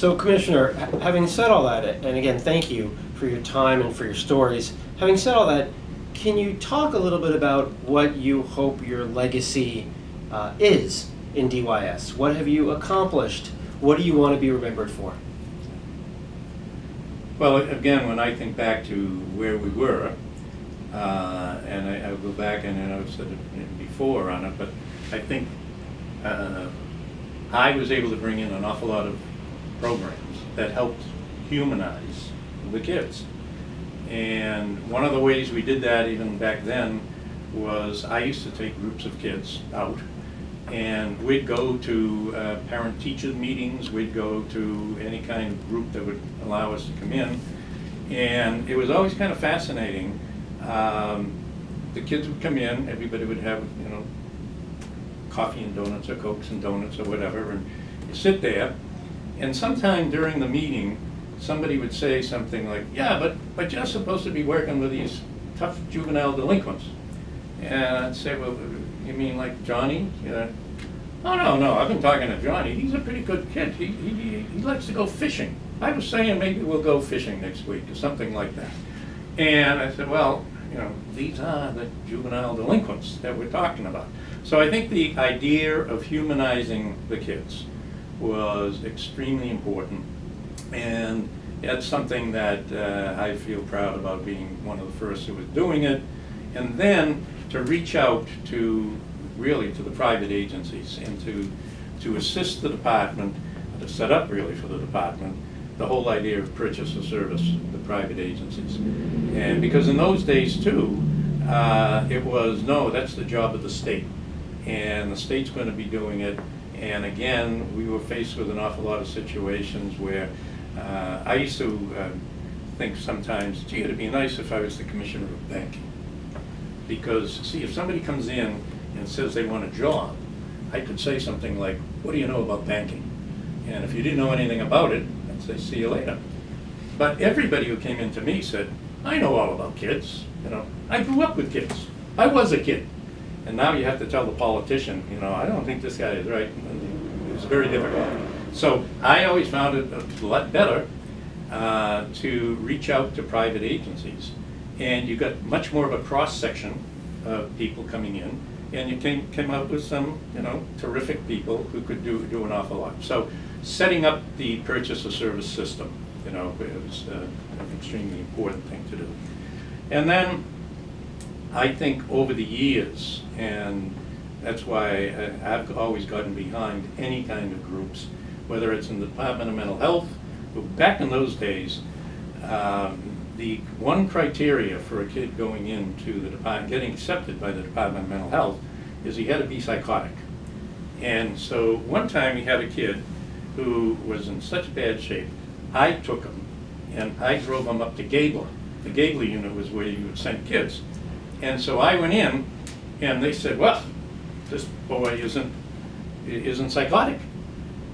So, Commissioner, having said all that, and again, thank you for your time and for your stories. Having said all that, can you talk a little bit about what you hope your legacy is in DYS? What have you accomplished? What do you want to be remembered for? Well, again, when I think back to where we were, and I go back and I've said it before on it, but I think I was able to bring in an awful lot of programs that helped humanize the kids. And one of the ways we did that even back then was I used to take groups of kids out, and we'd go to parent-teacher meetings, we'd go to any kind of group that would allow us to come in, and it was always kind of fascinating. The kids would come in, everybody would have, you know, coffee and donuts or Cokes and donuts or whatever, and you sit there, and sometime during the meeting, somebody would say something like, yeah, but you're supposed to be working with these tough juvenile delinquents. And I'd say, well, you mean like Johnny? Oh, no, I've been talking to Johnny. He's a pretty good kid. He likes to go fishing. I was saying maybe we'll go fishing next week or something like that. And I said, well, you know, these are the juvenile delinquents that we're talking about. So I think the idea of humanizing the kids was extremely important, and that's something that I feel proud about, being one of the first who was doing it. And then to reach out to, really, to the private agencies and to assist the department, to set up really for the department, the whole idea of purchase of service, the private agencies. And because in those days too, it was, no, that's the job of the state, and the state's going to be doing it. And again, we were faced with an awful lot of situations where I used to think sometimes, gee, it'd be nice if I was the commissioner of banking. Because, see, if somebody comes in and says they want a job, I could say something like, what do you know about banking? And if you didn't know anything about it, I'd say, see you later. But everybody who came in to me said, I know all about kids. You know, I grew up with kids. I was a kid. And now you have to tell the politician, you know, I don't think this guy is right. It's very difficult. So I always found it a lot better to reach out to private agencies. And you got much more of a cross-section of people coming in, and you came up with some, you know, terrific people who could do an awful lot. So setting up the purchase of service system, you know, it was an extremely important thing to do. And then I think over the years, and that's why I've always gotten behind any kind of groups, whether it's in the Department of Mental Health. Back in those days, the one criteria for a kid going into the department, getting accepted by the Department of Mental Health, is he had to be psychotic. And so one time we had a kid who was in such bad shape, I took him and I drove him up to Gabler. The Gabler unit was where you would send kids. And so I went in, and they said, well, this boy isn't psychotic.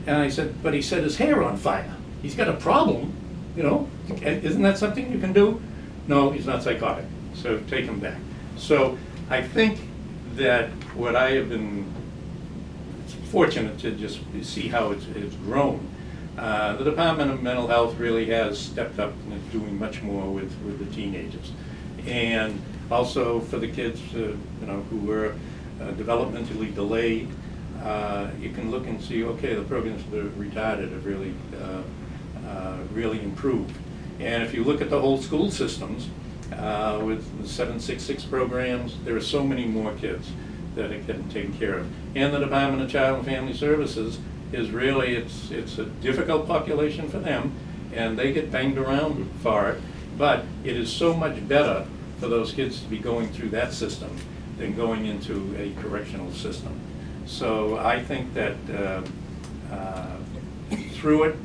And I said, but he set his hair on fire. He's got a problem, you know, isn't that something you can do? No, he's not psychotic, so take him back. So I think that what I have been fortunate to just see how it's grown. The Department of Mental Health really has stepped up and is doing much more with the teenagers. And also for the kids you know, who were developmentally delayed, you can look and see, okay, the programs for the retarded have really really improved. And if you look at the whole school systems, with the 766 programs, there are so many more kids that are getting taken care of. And the Department of Child and Family Services is really, it's a difficult population for them, and they get banged around for it, but it is so much better for those kids to be going through that system than going into a correctional system. So I think that through it,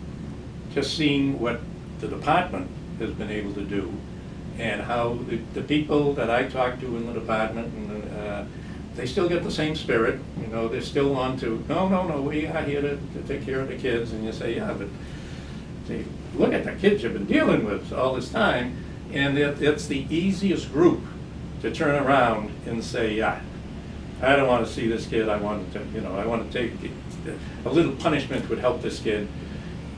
just seeing what the department has been able to do, and how the people that I talk to in the department, and they still get the same spirit. You know, they're still on to, no, we are here to take care of the kids. And you say, yeah, but see, look at the kids you've been dealing with all this time, and it's the easiest group to turn around and say, yeah, I don't want to see this kid. I want to, you know, I want to take a little punishment would help this kid.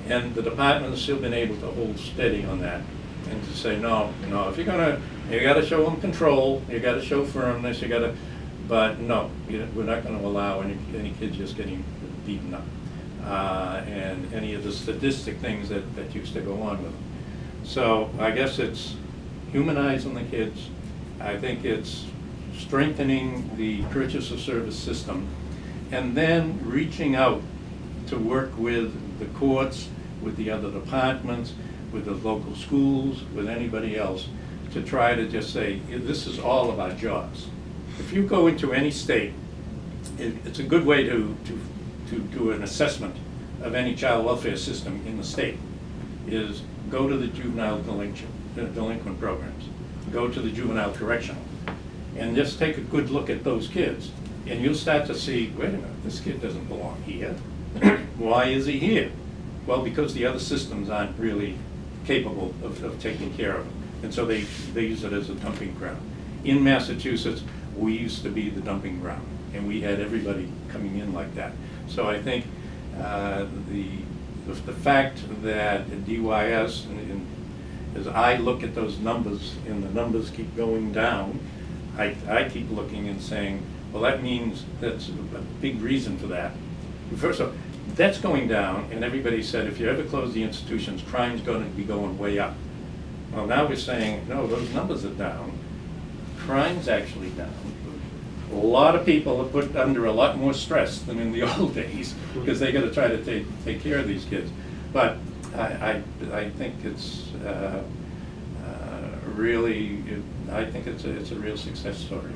And the department has still been able to hold steady on that and to say, no, no, if you're gonna, you gotta show them control, you gotta show firmness, you gotta, but no, we're not gonna allow any kids just getting beaten up. And any of the sadistic things that used to go on with them. So I guess it's humanizing the kids. I think it's strengthening the purchase of service system, and then reaching out to work with the courts, with the other departments, with the local schools, with anybody else, to try to just say, this is all about jobs. If you go into any state, it's a good way to do an assessment of any child welfare system in the state, is go to the juvenile delinquent programs, go to the juvenile correctional, and just take a good look at those kids. And you'll start to see, wait a minute, this kid doesn't belong here. Why is he here? Well, because the other systems aren't really capable of taking care of him. And so they use it as a dumping ground. In Massachusetts, we used to be the dumping ground, and we had everybody coming in like that. So I think the fact that DYS, and as I look at those numbers, and the numbers keep going down, I keep looking and saying, well, that means that's a big reason for that. First of all, that's going down, and everybody said, if you ever close the institutions, crime's going to be going way up. Well, now we're saying, no, those numbers are down. Crime's actually down. A lot of people are put under a lot more stress than in the old days, because they got to try to take care of these kids. But I think it's really, I think it's a real success story,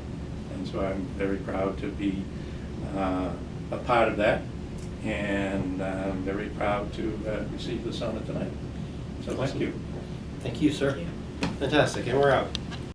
and so I'm very proud to be a part of that, and I'm very proud to receive this honor tonight. So thank you. Thank you, sir. Fantastic, and we're out.